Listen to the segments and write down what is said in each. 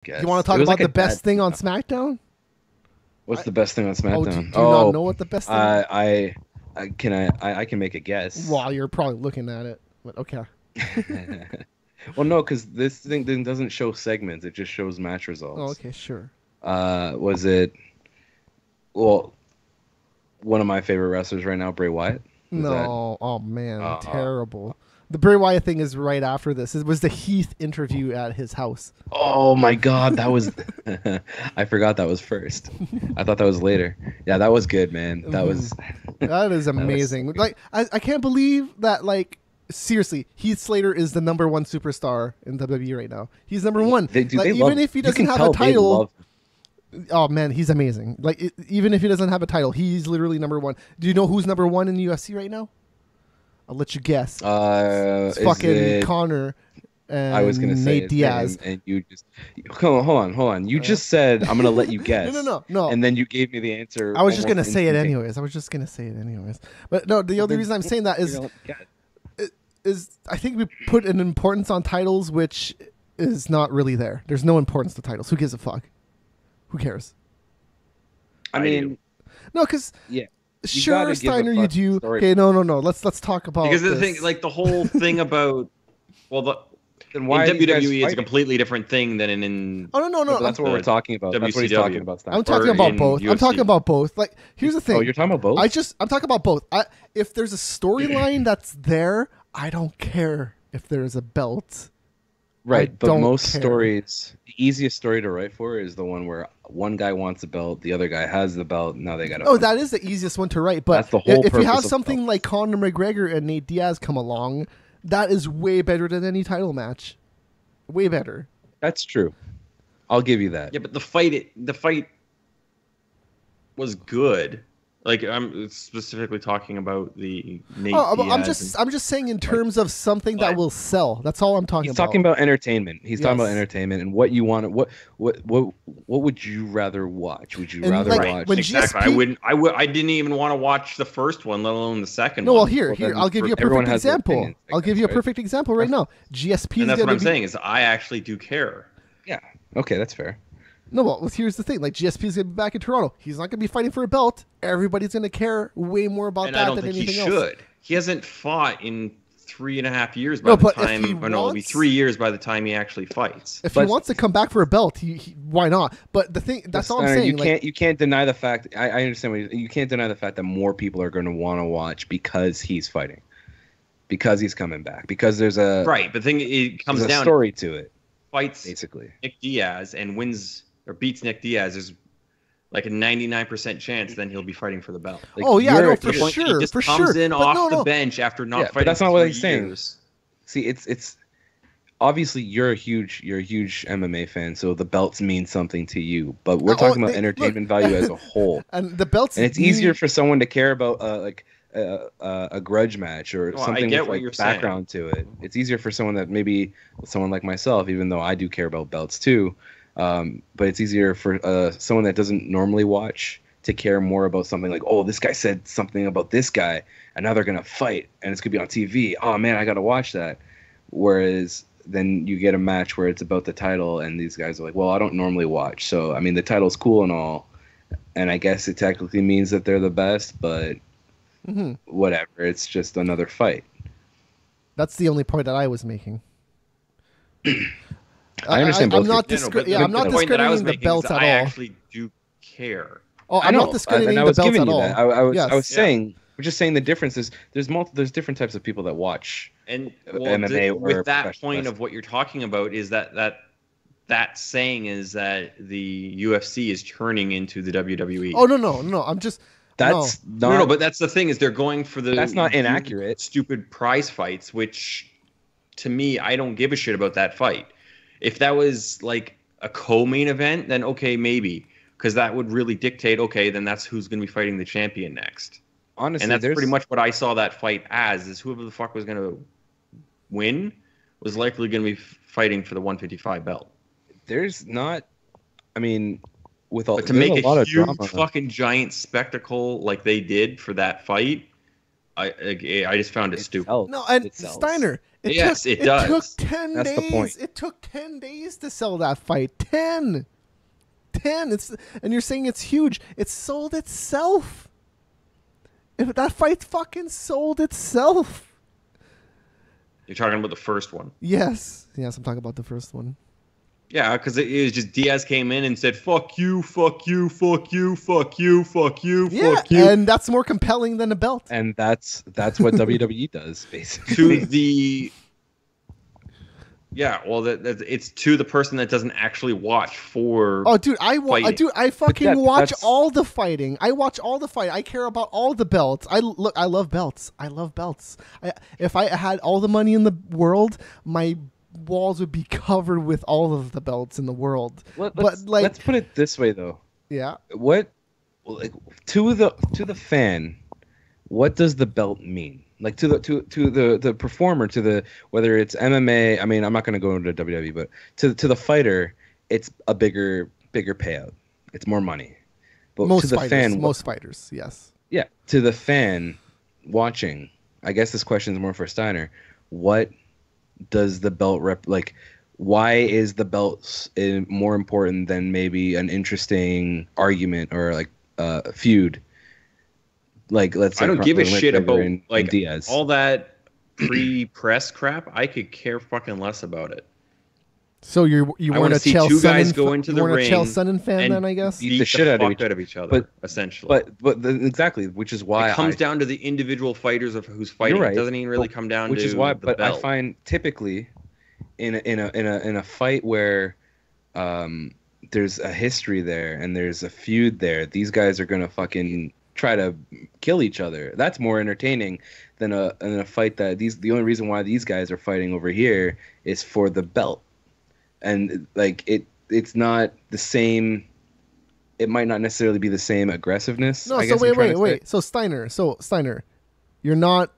guess. You want to talk about the best thing on SmackDown? What's the best thing on SmackDown? Do you not know what the best thing is? I can make a guess. Well, you're probably looking at it, but okay. Well, no, because this thing doesn't show segments; it just shows match results. Oh, okay, sure. Was it? Well, one of my favorite wrestlers right now, Bray Wyatt. Oh man, terrible. The Bray Wyatt thing is right after this. It was the Heath interview at his house. Oh my God, that was. I forgot that was first. I thought that was later. Yeah, that was good, man. That was. That is amazing. Like I can't believe that. Like seriously, Heath Slater is the number one superstar in WWE right now. He's number one. Even if he doesn't have a title. Oh man, he's amazing. Like even if he doesn't have a title, he's literally number one. Do you know who's number one in the UFC right now? I'll let you guess. It's fucking Connor and I was gonna say Nate Diaz. And you just hold on. You just said I'm gonna let you guess. No. And then you gave me the answer. I was just gonna say it anyways. But no, the only reason I'm saying that is I think we put an importance on titles which is not really there. There's no importance to titles. Who gives a fuck? Who cares? I mean, no, because yeah. Sure, Steiner, you do. Okay, no. Let's talk about because this. The thing, like the whole thing about then why in WWE it's a completely different thing than in. Oh no. That's what we're talking about. WCW. That's what he's talking about. I'm talking about both. UFC. I'm talking about both. Like here's the thing. Oh, you're talking about both. I'm talking about both. If there's a storyline that's there, I don't care if there's a belt. Right, but most stories, the easiest story to write for is the one where one guy wants a belt, the other guy has the belt, now they got to. Oh, that is the easiest one to write. But that's the whole if you have something like Conor McGregor and Nate Diaz come along, that is way better than any title match. Way better. That's true. I'll give you that. Yeah, but the fight was good. Like I'm specifically talking about the Nate Diaz I'm just saying in terms of something that will sell. That's all I'm talking about. He's talking about entertainment. He's talking about entertainment and what you want. What would you rather watch? Would you rather watch? When exactly. I didn't even want to watch the first one, let alone the second one. No, well here I'll give you a perfect example. I'll give you a perfect example right now. GSP. And that's what I'm saying is I actually do care. Yeah. Okay, that's fair. No, well, here's the thing. Like, GSP is going to be back in Toronto. He's not going to be fighting for a belt. Everybody's going to care way more about that than anything else. I don't think he should. He hasn't fought in 3.5 years by the time... it'll be 3 years by the time he actually fights. If he wants to come back for a belt, why not? But the thing... That's all I'm saying. You can't deny the fact... I understand you can't deny the fact that more people are going to want to watch because he's fighting. Because he's coming back. Because there's a... Right, but it comes down... a story to it. Fights basically Nick Diaz and wins... or beats Nick Diaz, there's like a 99% chance then he'll be fighting for the belt. Like, no, for sure. He just comes in off the bench after not fighting. But that's not what he's saying. See, it's obviously you're a huge MMA fan, so the belts mean something to you. But we're talking about entertainment value as a whole, and the belts. And it's easier for someone to care about a grudge match or something with like background to it. It's easier for someone like myself, even though I do care about belts too. But it's easier for someone that doesn't normally watch to care more about something like, oh, this guy said something about this guy, and now they're gonna fight, and it's gonna be on TV. Oh man, I gotta watch that. Whereas then you get a match where it's about the title, and these guys are like, well, I don't normally watch, so I mean the title's cool and all, and I guess it technically means that they're the best, but whatever, it's just another fight. That's the only point that I was making. I understand. I'm not discrediting the belts at all. I actually do care. Oh, I'm not discrediting the belts at all. I was saying, we're just saying the difference is there's different types of people that watch MMA. With that point of what you're talking about is that saying is that the UFC is turning into the WWE. Oh no! I'm just. No, but that's the thing is they're going for the. That's not inaccurate. Stupid prize fights, which to me I don't give a shit about that fight. If that was like a co-main event, then okay, maybe. Because that would really dictate, okay, then that's who's going to be fighting the champion next. Honestly, and that's pretty much what I saw that fight as, is whoever the fuck was going to win was likely going to be fighting for the 155 belt. There's not, I mean, with all... But to make a huge fucking giant spectacle like they did for that fight, I just found it stupid. No, and Steiner, It does. It took 10 That's days. The point. It took 10 days to sell that fight. 10. And you're saying it's huge. It sold itself. If that fight fucking sold itself. You're talking about the first one. Yes, I'm talking about the first one. Yeah, because it was just Diaz came in and said, "Fuck you, fuck you, fuck you, fuck you, fuck you, fuck you," and that's more compelling than a belt. And that's what WWE does, basically. It's to the person that doesn't actually watch for. Oh, dude, I fucking watch all the fighting. I watch all the fight. I care about all the belts. I love belts. If I had all the money in the world, my walls would be covered with all of the belts in the world. Let's put it this way, though. Yeah. To the fan, what does the belt mean? Like to the performer, whether it's MMA. I mean, I'm not going to go into WWE, but to the fighter, it's a bigger payout. It's more money. But most to the fan, most fighters, yes. Yeah, to the fan watching, I guess this question is more for Steiner. What does the belt why is the belt more important than maybe an interesting argument or a feud? Let's say I don't give a shit about Diaz. All that pre-press crap. I could care fucking less about it. So you weren't a Chael Sonnen fan then, I guess. Beat the shit out of each other, essentially. But exactly, which is why it comes down to the individual fighters of who's fighting. Right. It doesn't even really come down which to is why. The but belt. I find typically in a fight where there's a history there and there's a feud there, these guys are gonna fucking try to kill each other. That's more entertaining than a fight that the only reason why these guys are fighting over here is for the belt. And it's not the same. It might not necessarily be the same aggressiveness. No, so wait. So Steiner, you're not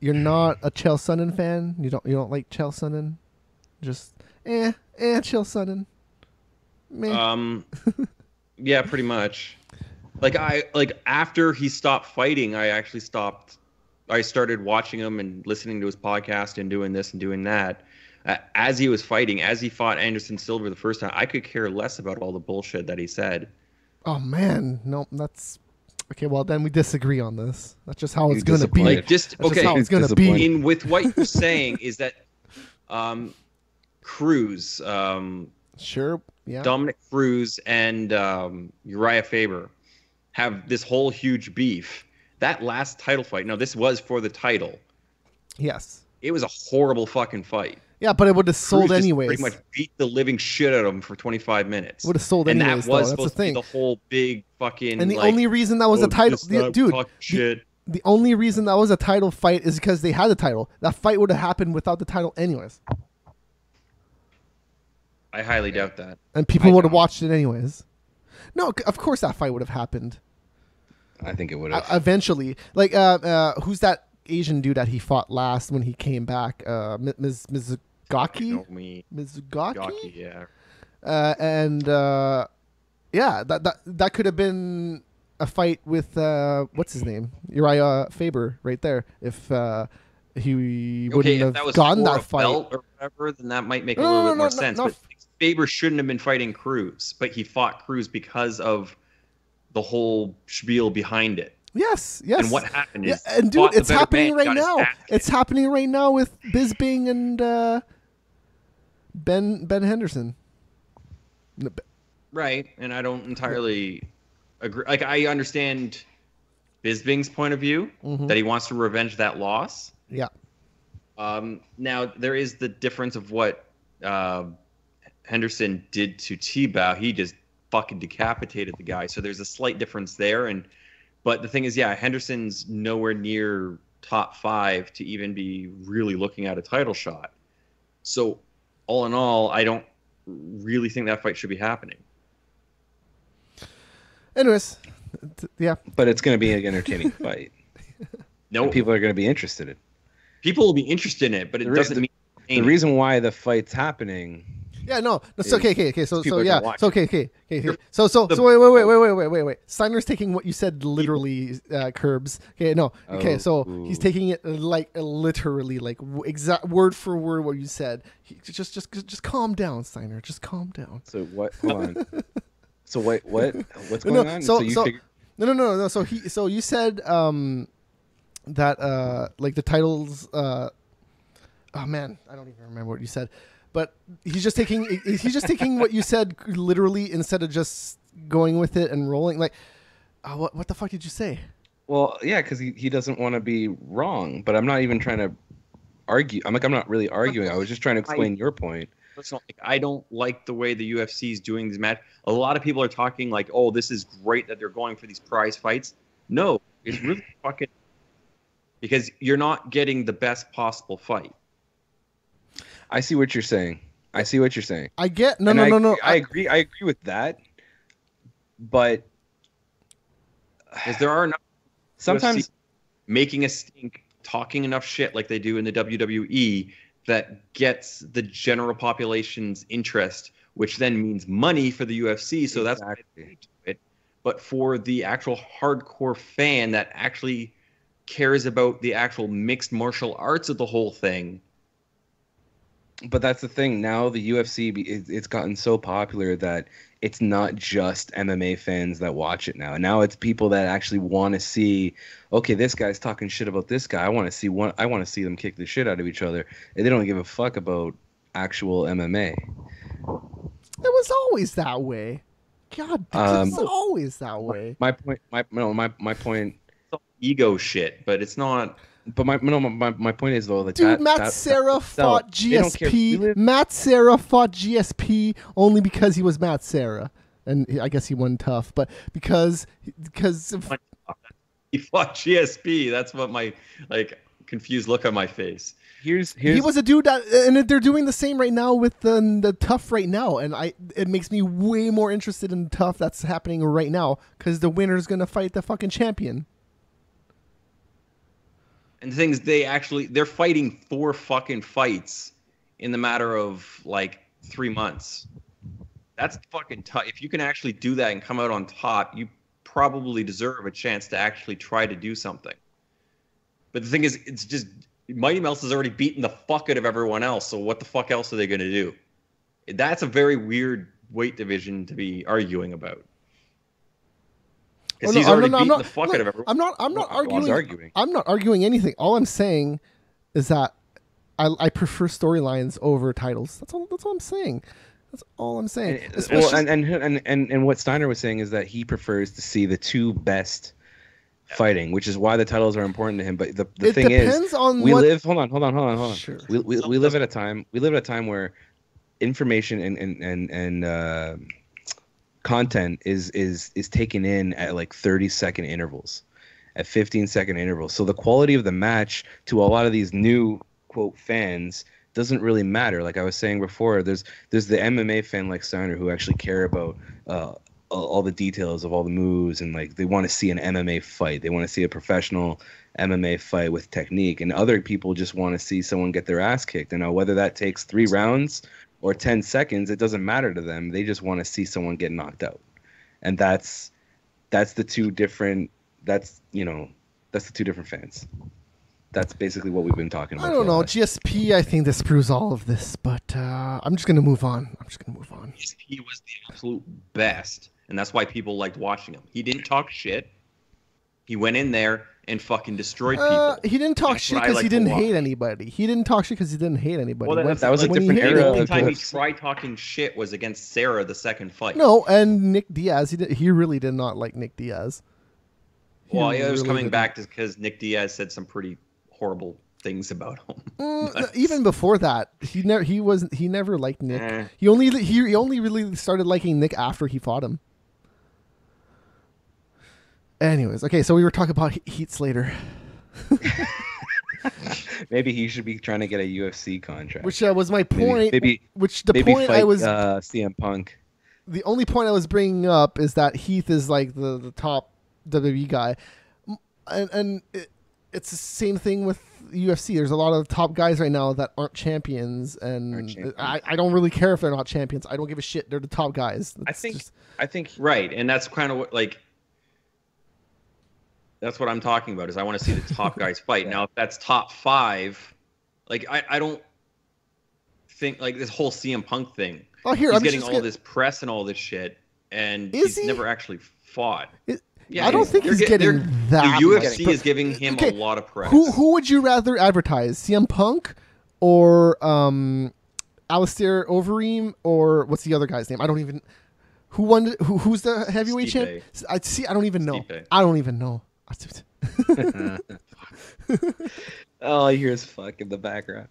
a Chael Sonnen fan. You don't like Chael Sonnen. Just Chael Sonnen. Meh. Yeah, pretty much. After he stopped fighting, I started watching him and listening to his podcast and doing this and doing that. As he was fighting, as he fought Anderson Silva the first time, I could care less about all the bullshit that he said. Oh man, no, that's okay. Well, then we disagree on this. That's just how it's going to be. Just how it's going to be. With what you're saying is that Cruz, sure, yeah, Dominic Cruz and Uriah Faber have this whole huge beef. That last title fight. Now, this was for the title. Yes. It was a horrible fucking fight. Yeah, but it would have sold anyways. Pretty much beat the living shit out of him for 25 minutes. Would have sold anyways. And that was supposed to be the whole big fucking. And the only reason that was a title, dude. The only reason that was a title fight is because they had the title. That fight would have happened without the title anyways. I highly doubt that. And people would have watched it anyways. No, of course that fight would have happened. I think it would have. Eventually. Who's that Asian dude that he fought last when he came back? Mizugaki? Mizugaki, yeah. That could have been a fight with what's his name? Uriah Faber right there. If he wouldn't have gotten that fight or whatever, then that might make a little bit more sense. But Faber shouldn't have been fighting Cruz, but he fought Cruz because of the whole spiel behind it. Yes. And what happened is, and dude, it's happening right now. It's happening right now with Bisping and Ben Henderson. Right, and I don't entirely agree. I understand Bisping's point of view that he wants to revenge that loss. Yeah. Now there is the difference of what Henderson did to Tebow. He just fucking decapitated the guy. So there's a slight difference there. But the thing is, Henderson's nowhere near top 5 to even be really looking at a title shot. So all in all, I don't really think that fight should be happening. Anyways, yeah. But it's going to be an entertaining fight. No, people are going to be interested in it. People will be interested in it, but it doesn't mean the reason why the fight's happening Yeah, no. So okay. So yeah. So okay. So wait. Steiner's taking what you said literally, Curbs. Okay, no. Okay, so he's taking it like literally, like exact word for word what you said. Just calm down, Steiner. Just calm down. So what? Hold on. So wait, what? What's going on? No. So you said that like the titles. Oh man, I don't even remember what you said. But he's just taking what you said literally instead of just going with it and rolling. Like, what the fuck did you say? Well, yeah, because he doesn't want to be wrong. But I'm not even trying to argue. I'm not really arguing. I was just trying to explain your point. I don't like the way the UFC is doing these matches. A lot of people are talking like, "Oh, this is great that they're going for these prize fights." No, it's really fucking because you're not getting the best possible fight. I see what you're saying. I get no. I agree with that. But because there are enough sometimes making a stink, talking enough shit like they do in the WWE that gets the general population's interest, which then means money for the UFC. So that's why they do it. But for the actual hardcore fan that actually cares about the actual mixed martial arts of the whole thing. But that's the thing. Now the UFC, it's gotten so popular that it's not just MMA fans that watch it now. Now it's people that actually want to see, okay, this guy's talking shit about this guy. I want to see them kick the shit out of each other. And they don't give a fuck about actual MMA. It was always that way. God, it's always that way. My point. It's ego shit, but it's not. But my point is though that Matt Serra fought GSP. Matt Serra fought GSP only because he was Matt Serra, and I guess he won tough. But because he fought GSP, that's what my confused look on my face. He was a dude that, and they're doing the same right now with the tough right now, and it makes me way more interested in the tough that's happening right now because the winner's gonna fight the fucking champion. And the thing is, they're fighting 4 fucking fights in the matter of like 3 months. That's fucking tough. If you can actually do that and come out on top, you probably deserve a chance to actually try to do something. But the thing is, it's just Mighty Mouse has already beaten the fuck out of everyone else. So what the fuck else are they going to do? That's a very weird weight division to be arguing about. Because he's already beaten the fuck out of everyone. I'm not arguing. I'm not arguing anything. All I'm saying is that I prefer storylines over titles. That's all I'm saying. That's all I'm saying. And what Steiner was saying is that he prefers to see the 2 best fighting, which is why the titles are important to him. But the thing is, we live. Hold on. Sure. We live at a time. We live at a time where information and content is taken in at like 30-second intervals, at 15-second intervals. So the quality of the match to a lot of these new quote fans doesn't really matter. Like I was saying before, there's the MMA fan like Steiner who actually care about all the details of all the moves, and like they want to see an MMA fight. They want to see a professional MMA fight with technique, and other people just want to see someone get their ass kicked. And whether that takes 3 rounds or 10 seconds, it doesn't matter to them. They just want to see someone get knocked out. And that's the 2 different fans. That's basically what we've been talking about. I don't know. GSP, I think this proves all of this, but I'm just going to move on. GSP was the absolute best, and that's why people liked watching him. He didn't talk shit. He went in there and fucking destroyed people. He didn't talk shit because he didn't hate anybody. Well, that was a different era. The only time he tried talking shit was against Sarah the second fight. No, and Nick Diaz. He really did not like Nick Diaz. It was coming back because Nick Diaz said some pretty horrible things about him. Even before that, he never liked Nick. He only really started liking Nick after he fought him. Anyways, okay, so we were talking about Heath Slater. Maybe he should be trying to get a UFC contract. Which was my point. Maybe point I was CM Punk. The only point I was bringing up is that Heath is like the top WWE guy, and it's the same thing with UFC. There's a lot of top guys right now that aren't champions, and I don't really care if they're not champions. I don't give a shit. They're the top guys. I think right, and that's kind of what that's what I'm talking about. Is I want to see the top guys fight. Now, if that's top 5, like I don't think like this whole CM Punk thing. Oh, here he's getting all this press and all this shit, and he's never actually fought. Yeah, I don't think he's getting that. The UFC is giving him a lot of press. Who would you rather advertise, CM Punk or Alistair Overeem, or what's the other guy's name? I don't even. Who won? Who's the heavyweight champ? I don't even know. I don't even know. All I hear is fuck in the background.